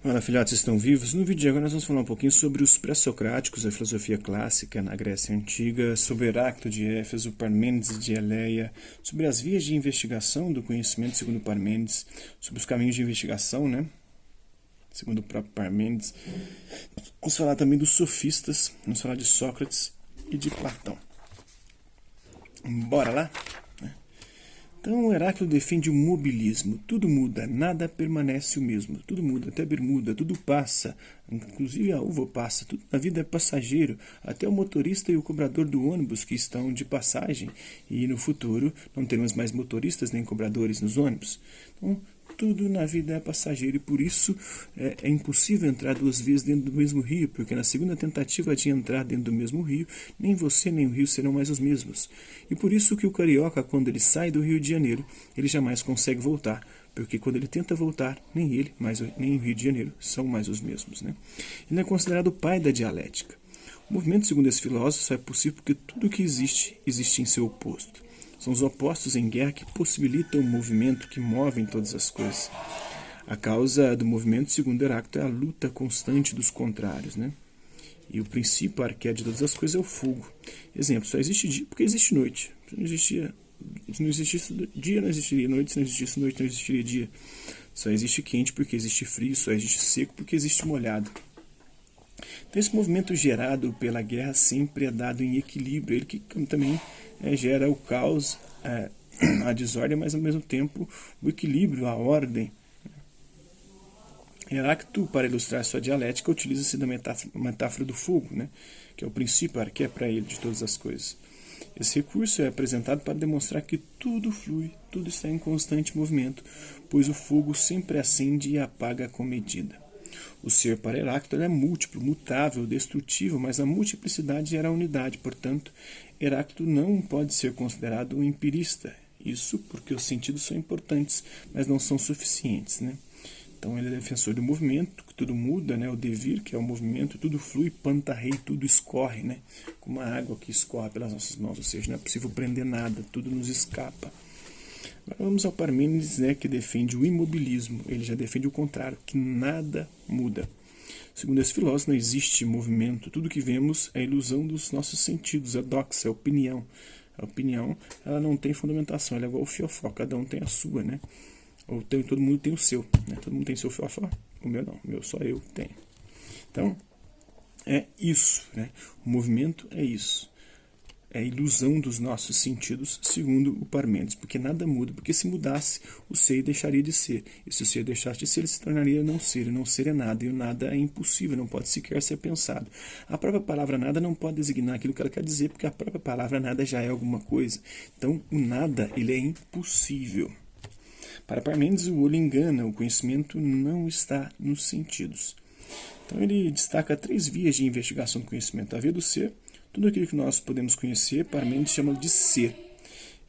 Fala, filhotes, estão vivos? No vídeo de agora nós vamos falar um pouquinho sobre os pré-socráticos, a filosofia clássica na Grécia Antiga, sobre Heráclito de Éfeso, Parmênides de Eleia, sobre as vias de investigação do conhecimento segundo Parmênides, sobre os caminhos de investigação, né? Segundo o próprio Parmênides. Vamos falar também dos sofistas, vamos falar de Sócrates e de Platão. Bora lá? Então, Heráclito defende o mobilismo. Tudo muda, nada permanece o mesmo. Tudo muda, até bermuda, tudo passa. Inclusive a uva passa. Tudo na vida é passageiro. Até o motorista e o cobrador do ônibus que estão de passagem. E no futuro não teremos mais motoristas nem cobradores nos ônibus. Então, tudo na vida é passageiro e por isso é impossível entrar duas vezes dentro do mesmo rio, porque na segunda tentativa de entrar dentro do mesmo rio, nem você nem o rio serão mais os mesmos. E por isso que o carioca, quando ele sai do Rio de Janeiro, ele jamais consegue voltar, porque quando ele tenta voltar, nem ele, nem o Rio de Janeiro são mais os mesmos. Né? Ele é considerado o pai da dialética. O movimento, segundo esse filósofo, só é possível porque tudo que existe em seu oposto. São os opostos em guerra que possibilitam o movimento, que movem todas as coisas. A causa do movimento, segundo Heráclito, é a luta constante dos contrários. Né? E o princípio arqué de todas as coisas é o fogo. Exemplo, só existe dia porque existe noite. Se não existisse dia, não existiria noite. Se não existisse noite, não existiria dia. Só existe quente porque existe frio. Só existe seco porque existe molhado. Então esse movimento gerado pela guerra sempre é dado em equilíbrio. Ele que também gera o caos, a desordem, mas ao mesmo tempo o equilíbrio, a ordem. Heráclito, para ilustrar sua dialética, utiliza-se da metáfora do fogo, né? Que é o princípio arqué para ele de todas as coisas. Esse recurso é apresentado para demonstrar que tudo flui, tudo está em constante movimento, pois o fogo sempre acende e apaga com medida. O ser para Heráclito é múltiplo, mutável, destrutivo, mas a multiplicidade era a unidade. Portanto, Heráclito não pode ser considerado um empirista. Isso porque os sentidos são importantes, mas não são suficientes. Né? Então, ele é defensor do movimento, que tudo muda, né? O devir, que é o movimento, tudo flui, panta rei, tudo escorre, né? Como a água que escorre pelas nossas mãos, ou seja, não é possível prender nada, tudo nos escapa. Agora vamos ao Parmênides, né, que defende o imobilismo. Ele já defende o contrário, que nada muda. Segundo esse filósofo, não existe movimento. Tudo que vemos é ilusão dos nossos sentidos, é doxa, é opinião. A opinião, ela não tem fundamentação, ela é igual ao fiofó, cada um tem a sua, né? Ou todo mundo tem o seu, né? Todo mundo tem seu fiofó, o meu não, o meu só eu tenho. Então, é isso, né? O movimento é isso. É a ilusão dos nossos sentidos, segundo o Parmênides, porque nada muda, porque se mudasse, o ser deixaria de ser, e se o ser deixasse de ser, ele se tornaria não ser, e não ser é nada, e o nada é impossível, não pode sequer ser pensado. A própria palavra nada não pode designar aquilo que ela quer dizer, porque a própria palavra nada já é alguma coisa. Então, o nada, ele é impossível. Para Parmênides, o olho engana, o conhecimento não está nos sentidos. Então, ele destaca 3 vias de investigação do conhecimento: a via do ser. Tudo aquilo que nós podemos conhecer, Parmênides chama de ser.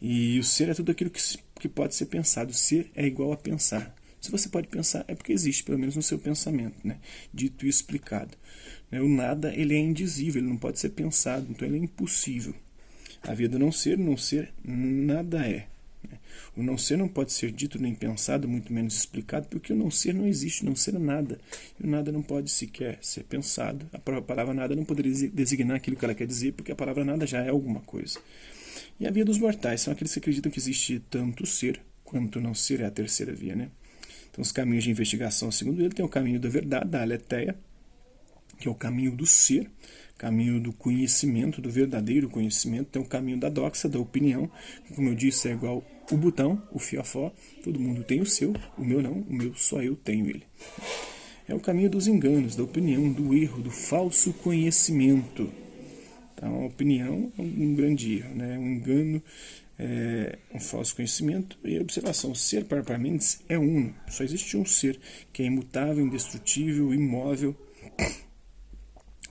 E o ser é tudo aquilo que pode ser pensado. Ser é igual a pensar. Se você pode pensar, é porque existe, pelo menos no seu pensamento, né? Dito e explicado. O nada, ele é indizível, ele não pode ser pensado, então ele é impossível. A via do não ser, nada é. O não ser não pode ser dito nem pensado, muito menos explicado, porque o não ser não existe, não ser é nada. E o nada não pode sequer ser pensado. A própria palavra nada não poderia designar aquilo que ela quer dizer, porque a palavra nada já é alguma coisa. E a via dos mortais são aqueles que acreditam que existe tanto ser quanto não ser, é a terceira via. Né? Então, os caminhos de investigação, segundo ele, tem o caminho da verdade, da aletheia, que é o caminho do ser, caminho do conhecimento, do verdadeiro conhecimento. Tem o caminho da doxa, da opinião, que, como eu disse, é igual o botão, o fiofó. Todo mundo tem o seu, o meu não, o meu só eu tenho ele. É o caminho dos enganos, da opinião, do erro, do falso conhecimento. Então, a opinião é um grande erro, né? Um engano, um falso conhecimento. E a observação, ser para Parmênides é uno. Só existe um ser, que é imutável, indestrutível, imóvel.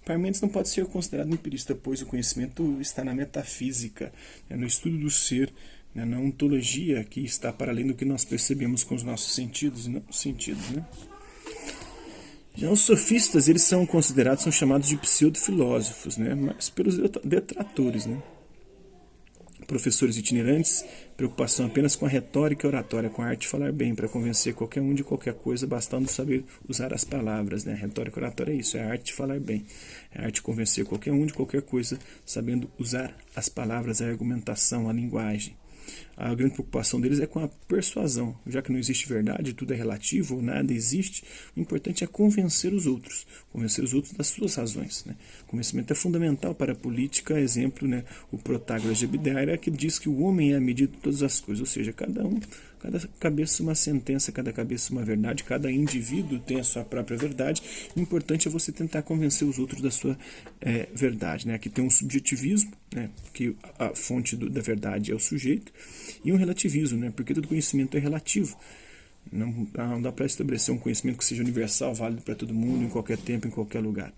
Parmênides não pode ser considerado empirista, pois o conhecimento está na metafísica, no estudo do ser, na ontologia, que está para além do que nós percebemos com os nossos sentidos e não os sentidos. Né? Já os sofistas, eles são chamados de pseudo-filósofos, né? Mas pelos detratores. Né? professores itinerantes, preocupação apenas com a retórica e oratória, com a arte de falar bem, para convencer qualquer um de qualquer coisa, bastando saber usar as palavras, né? Retórica e oratória é isso, é a arte de falar bem, é a arte de convencer qualquer um de qualquer coisa, sabendo usar as palavras, a argumentação, a linguagem. A grande preocupação deles é com a persuasão, já que não existe verdade, tudo é relativo, ou nada existe, o importante é convencer os outros das suas razões, né? O convencimento é fundamental para a política, exemplo, né, o Protágoras de Epidaira, que diz que o homem é a medida de todas as coisas, ou seja, cada cabeça uma sentença, cada cabeça uma verdade, cada indivíduo tem a sua própria verdade, o importante é você tentar convencer os outros da sua verdade, né? Aqui tem um subjetivismo, né, que a fonte da verdade é o sujeito, e um relativismo, né, porque todo conhecimento é relativo. Não dá para estabelecer um conhecimento que seja universal, válido para todo mundo, em qualquer tempo, em qualquer lugar.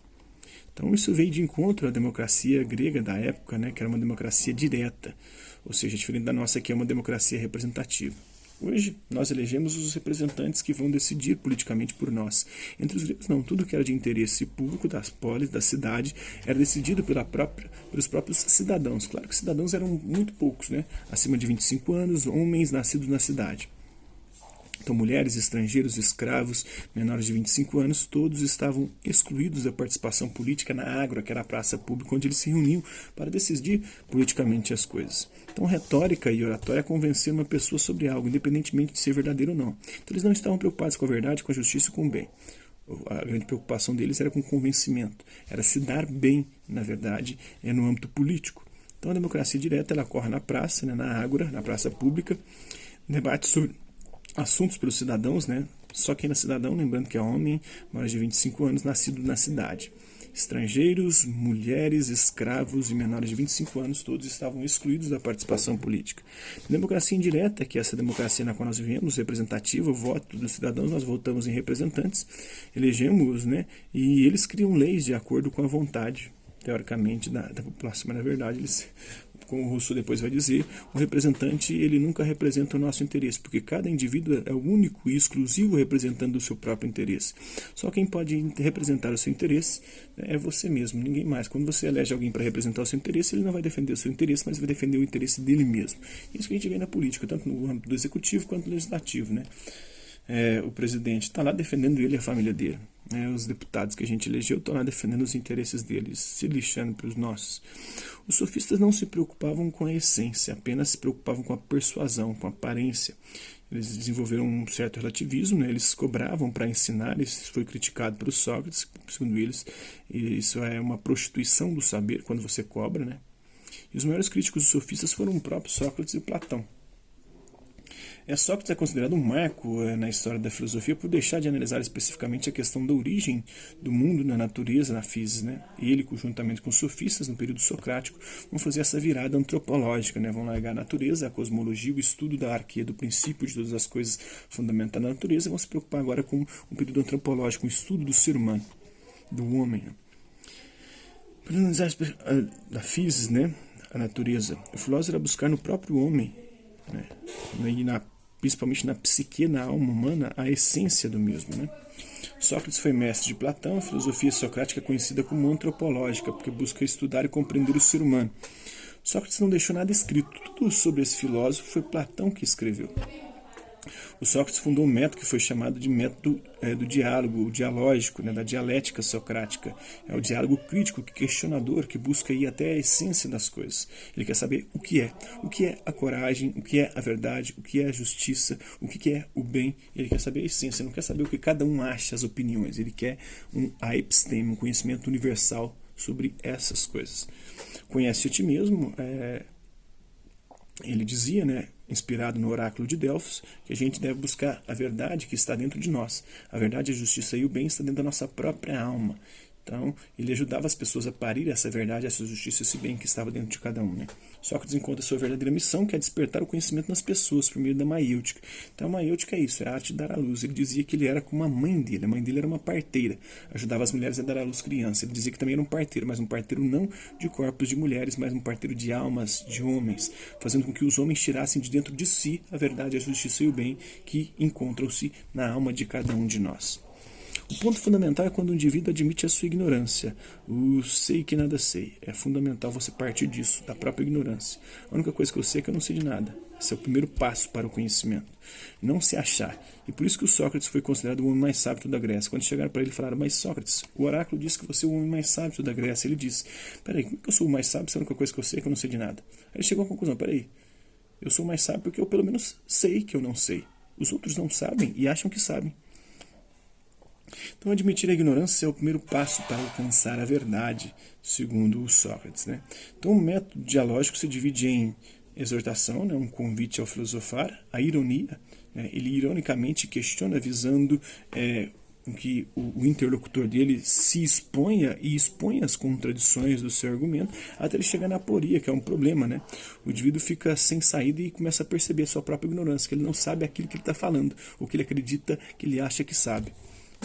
Então isso veio de encontro à democracia grega da época, né, que era uma democracia direta, ou seja, diferente da nossa, que é uma democracia representativa. Hoje, nós elegemos os representantes que vão decidir politicamente por nós. Entre os gregos, não. Tudo que era de interesse público das polis, da cidade, era decidido pelos próprios cidadãos. Claro que cidadãos eram muito poucos, né? Acima de 25 anos, homens nascidos na cidade. Então, mulheres, estrangeiros, escravos, menores de 25 anos, todos estavam excluídos da participação política na Ágora, que era a praça pública onde eles se reuniam para decidir politicamente as coisas. Então, retórica e oratória é convencer uma pessoa sobre algo, independentemente de ser verdadeiro ou não. Então, eles não estavam preocupados com a verdade, com a justiça e com o bem. A grande preocupação deles era com o convencimento, era se dar bem, na verdade, no âmbito político. Então, a democracia direta ela ocorre na praça, né, na Ágora, na praça pública, debate sobre assuntos pelos cidadãos, né? Só quem era cidadão, lembrando que é homem, maior de 25 anos, nascido na cidade. Estrangeiros, mulheres, escravos e menores de 25 anos, todos estavam excluídos da participação política. Democracia indireta, que é essa democracia na qual nós vivemos, representativa, o voto dos cidadãos, nós votamos em representantes, elegemos, né? E eles criam leis de acordo com a vontade, teoricamente, da população, mas na verdade eles, como o Rousseau depois vai dizer, o representante ele nunca representa o nosso interesse, porque cada indivíduo é o único e exclusivo representante do seu próprio interesse. Só quem pode representar o seu interesse é você mesmo, ninguém mais. Quando você elege alguém para representar o seu interesse, ele não vai defender o seu interesse, mas vai defender o interesse dele mesmo. Isso que a gente vê na política, tanto no âmbito do executivo quanto do legislativo, né? O presidente está lá defendendo ele e a família dele. Os deputados que a gente elegeu estão lá defendendo os interesses deles, se lixando para os nossos. Os sofistas não se preocupavam com a essência, apenas se preocupavam com a persuasão, com a aparência. Eles desenvolveram um certo relativismo, né? Eles cobravam para ensinar, isso foi criticado por Sócrates, segundo eles. E isso é uma prostituição do saber, quando você cobra, né? E os maiores críticos dos sofistas foram o próprio Sócrates e Platão. Sócrates é considerado um marco na história da filosofia por deixar de analisar especificamente a questão da origem do mundo na natureza, na física, né? Ele, juntamente com os sofistas, no período socrático, vão fazer essa virada antropológica, né? Vão largar a natureza, a cosmologia, o estudo da arquia, do princípio de todas as coisas fundamentais da natureza, e vão se preocupar agora com um período antropológico, um estudo do ser humano, do homem. Para analisar a física, né? A natureza, o filósofo era buscar no próprio homem, né? E principalmente na psique, na alma humana, a essência do mesmo, né? Sócrates foi mestre de Platão, a filosofia socrática é conhecida como antropológica, porque busca estudar e compreender o ser humano. Sócrates não deixou nada escrito, tudo sobre esse filósofo foi Platão que escreveu. O Sócrates fundou um método que foi chamado de método do diálogo, o dialógico, né, da dialética socrática. É o diálogo crítico, questionador, que busca ir até a essência das coisas. Ele quer saber o que é a coragem, o que é a verdade, o que é a justiça, o que é o bem. Ele quer saber a essência, não quer saber o que cada um acha, as opiniões. Ele quer um episteme, um conhecimento universal sobre essas coisas. Conhece a ti mesmo, ele dizia, né, inspirado no oráculo de Delfos, que a gente deve buscar a verdade que está dentro de nós. A verdade, a justiça e o bem estão dentro da nossa própria alma. Então, ele ajudava as pessoas a parir essa verdade, essa justiça, esse bem que estava dentro de cada um, né? Sócrates encontra a sua verdadeira missão, que é despertar o conhecimento nas pessoas, por meio da maiêutica. Então, a maiêutica é isso, é a arte de dar à luz. Ele dizia que ele era como a mãe dele era uma parteira, ajudava as mulheres a dar à luz criança. Ele dizia que também era um parteiro, mas um parteiro não de corpos de mulheres, mas um parteiro de almas, de homens, fazendo com que os homens tirassem de dentro de si a verdade, a justiça e o bem que encontram-se na alma de cada um de nós. O ponto fundamental é quando o indivíduo admite a sua ignorância. O sei que nada sei. É fundamental você partir disso, da própria ignorância. A única coisa que eu sei é que eu não sei de nada. Esse é o primeiro passo para o conhecimento. Não se achar. E por isso que o Sócrates foi considerado o homem mais sábio da Grécia. Quando chegaram para ele e falaram, mas Sócrates, o oráculo disse que você é o homem mais sábio da Grécia. Ele disse, peraí, como é que eu sou o mais sábio se a única coisa que eu sei é que eu não sei de nada? Aí ele chegou à conclusão, peraí, eu sou o mais sábio porque eu pelo menos sei que eu não sei. Os outros não sabem e acham que sabem. Então, admitir a ignorância é o primeiro passo para alcançar a verdade, segundo o Sócrates, né? Então, o método dialógico se divide em exortação, né, um convite ao filosofar, a ironia, né, ele ironicamente questiona visando que o interlocutor dele se exponha e exponha as contradições do seu argumento até ele chegar na aporia, que é um problema, né? O indivíduo fica sem saída e começa a perceber a sua própria ignorância, que ele não sabe aquilo que ele está falando, ou que ele acredita que ele acha que sabe.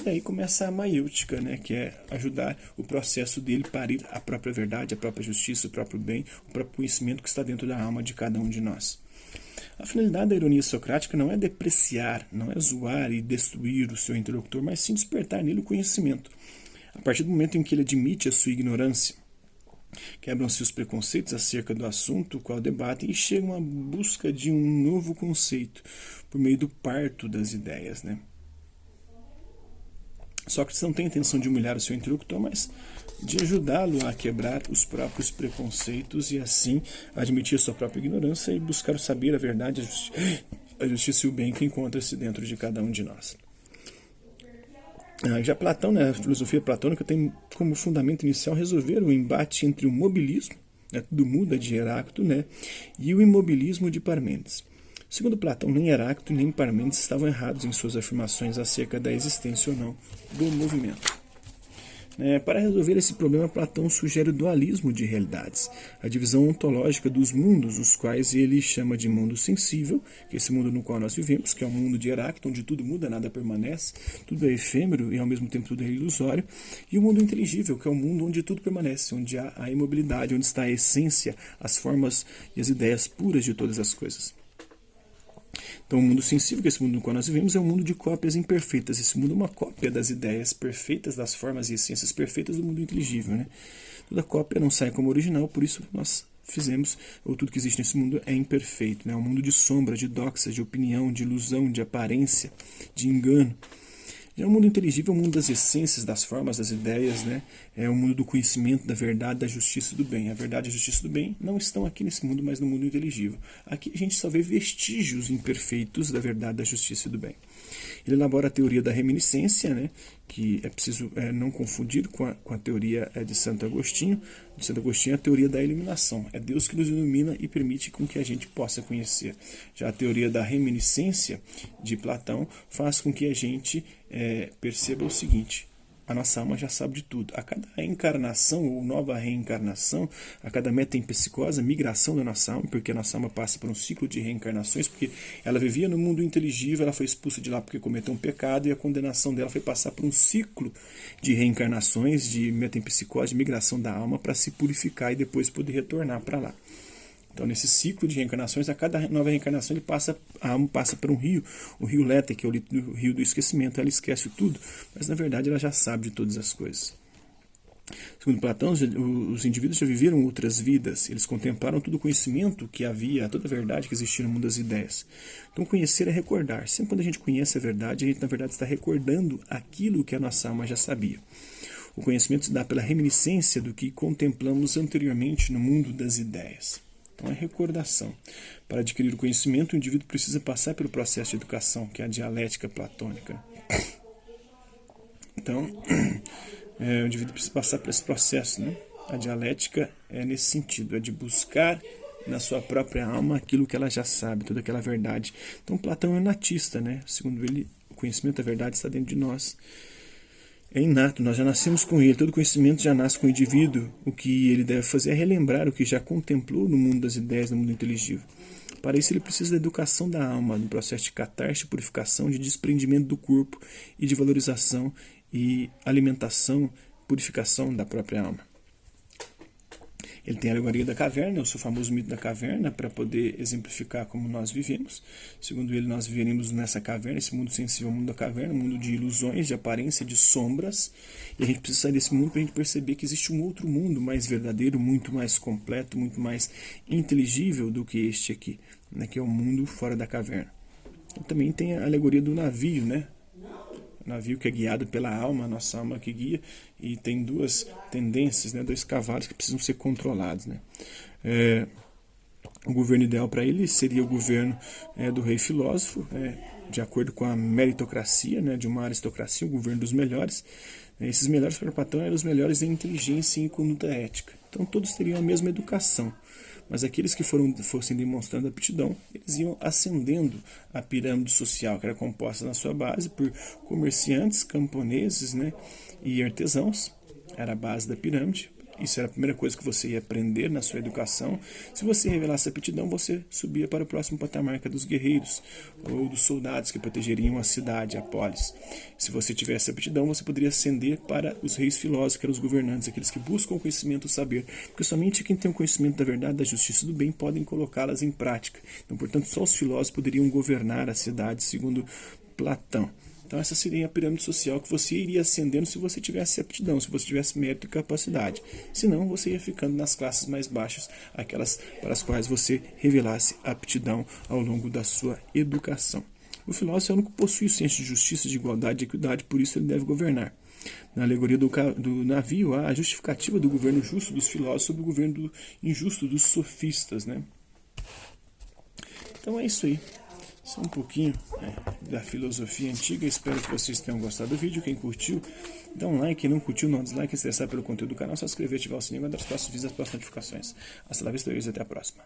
E aí começa a maiêutica, né, que é ajudar o processo dele para ir à própria verdade, à própria justiça, o próprio bem, o próprio conhecimento que está dentro da alma de cada um de nós. A finalidade da ironia socrática não é depreciar, não é zoar e destruir o seu interlocutor, mas sim despertar nele o conhecimento. A partir do momento em que ele admite a sua ignorância, quebram-se os preconceitos acerca do assunto, o qual debatem, e chegam à busca de um novo conceito por meio do parto das ideias, né? Sócrates não tem a intenção de humilhar o seu interlocutor, mas de ajudá-lo a quebrar os próprios preconceitos e assim admitir a sua própria ignorância e buscar o saber, a verdade, a justiça e o bem que encontra-se dentro de cada um de nós. Já Platão, né, a filosofia platônica tem como fundamento inicial resolver o embate entre o mobilismo, né, tudo muda de Heráclito, né, e o imobilismo de Parmênides. Segundo Platão, nem Heráclito nem Parmênides estavam errados em suas afirmações acerca da existência ou não do movimento. Para resolver esse problema, Platão sugere o dualismo de realidades, a divisão ontológica dos mundos, os quais ele chama de mundo sensível, que é esse mundo no qual nós vivemos, que é o mundo de Heráclito, onde tudo muda, nada permanece, tudo é efêmero e ao mesmo tempo tudo é ilusório, e o mundo inteligível, que é o mundo onde tudo permanece, onde há a imobilidade, onde está a essência, as formas e as ideias puras de todas as coisas. Então, o mundo sensível, que é esse mundo no qual nós vivemos, é um mundo de cópias imperfeitas. Esse mundo é uma cópia das ideias perfeitas, das formas e essências perfeitas do mundo inteligível, né? Toda cópia não sai como original, por isso nós fizemos, ou tudo que existe nesse mundo é imperfeito, né? É um mundo de sombra, de doxas, de opinião, de ilusão, de aparência, de engano. Já o mundo inteligível é o mundo das essências, das formas, das ideias, né? É o mundo do conhecimento, da verdade, da justiça e do bem. A verdade e a justiça do bem não estão aqui nesse mundo, mas no mundo inteligível. Aqui a gente só vê vestígios imperfeitos da verdade, da justiça e do bem. Ele elabora a teoria da reminiscência, né? Que é preciso não confundir com a teoria de Santo Agostinho. De Santo Agostinho é a teoria da iluminação. É Deus que nos ilumina e permite com que a gente possa conhecer. Já a teoria da reminiscência de Platão faz com que a gente perceba o seguinte: a nossa alma já sabe de tudo. A cada reencarnação ou nova reencarnação, a cada metempsicose, migração da nossa alma, porque a nossa alma passa por um ciclo de reencarnações, porque ela vivia no mundo inteligível, ela foi expulsa de lá porque cometeu um pecado, e a condenação dela foi passar por um ciclo de reencarnações, de metempsicose, de migração da alma, para se purificar e depois poder retornar para lá. Então, nesse ciclo de reencarnações, a cada nova reencarnação a alma passa por um rio, o rio Lete, que é o rio do esquecimento. Ela esquece tudo, mas na verdade ela já sabe de todas as coisas. Segundo Platão, os indivíduos já viveram outras vidas, eles contemplaram todo o conhecimento que havia, toda a verdade que existia no mundo das ideias. Então, conhecer é recordar. Sempre quando a gente conhece a verdade, a gente na verdade está recordando aquilo que a nossa alma já sabia. O conhecimento se dá pela reminiscência do que contemplamos anteriormente no mundo das ideias. Então, é recordação. Para adquirir o conhecimento, o indivíduo precisa passar pelo processo de educação, que é a dialética platônica. Então, o indivíduo precisa passar por esse processo, né? A dialética é nesse sentido, é de buscar na sua própria alma aquilo que ela já sabe, toda aquela verdade. Então, Platão é um natista, né? Segundo ele, o conhecimento da verdade está dentro de nós. É inato, nós já nascemos com ele, todo conhecimento já nasce com o indivíduo. O que ele deve fazer é relembrar o que já contemplou no mundo das ideias, no mundo inteligível. Para isso ele precisa da educação da alma, do processo de catarse, purificação, de desprendimento do corpo e de valorização e alimentação, purificação da própria alma. Ele tem a alegoria da caverna, o seu famoso mito da caverna, para poder exemplificar como nós vivemos. Segundo ele, nós viveríamos nessa caverna, esse mundo sensível, o mundo da caverna, um mundo de ilusões, de aparência, de sombras. E a gente precisa sair desse mundo para a gente perceber que existe um outro mundo mais verdadeiro, muito mais completo, muito mais inteligível do que este aqui, né, que é o mundo fora da caverna. E também tem a alegoria do navio, né? O navio que é guiado pela alma, a nossa alma que guia, e tem duas tendências, né, dois cavalos que precisam ser controlados, né? O governo ideal para ele seria o governo do rei filósofo, de acordo com a meritocracia, né, de uma aristocracia, o governo dos melhores. Esses melhores para Platão eram os melhores em inteligência e em conduta ética. Então todos teriam a mesma educação. Mas aqueles que fossem demonstrando aptidão, eles iam ascendendo a pirâmide social, que era composta na sua base por comerciantes, camponeses, né, e artesãos. Era a base da pirâmide. Isso era a primeira coisa que você ia aprender na sua educação. Se você revelasse aptidão, você subia para o próximo patamar, que é dos guerreiros ou dos soldados que protegeriam a cidade, a polis. Se você tivesse aptidão, você poderia ascender para os reis filósofos, que eram os governantes, aqueles que buscam o conhecimento, o saber. Porque somente quem tem o conhecimento da verdade, da justiça e do bem podem colocá-las em prática. Então, portanto, só os filósofos poderiam governar a cidade, segundo Platão. Então essa seria a pirâmide social que você iria ascendendo se você tivesse aptidão, se você tivesse mérito e capacidade. Senão você ia ficando nas classes mais baixas, aquelas para as quais você revelasse aptidão ao longo da sua educação. O filósofo é o único que possui o senso de justiça, de igualdade e equidade, por isso ele deve governar. Na alegoria do navio, há a justificativa do governo justo dos filósofos sobre o governo injusto dos sofistas, né? Então é isso aí. Isso é um pouquinho da filosofia antiga. Espero que vocês tenham gostado do vídeo. Quem curtiu, dá um like. Quem não curtiu, não dislike. Se interessar pelo conteúdo do canal, só se inscrever, ativar o sininho, mandar os próximos vídeos, as próximas notificações. Hasta la vista, até a próxima.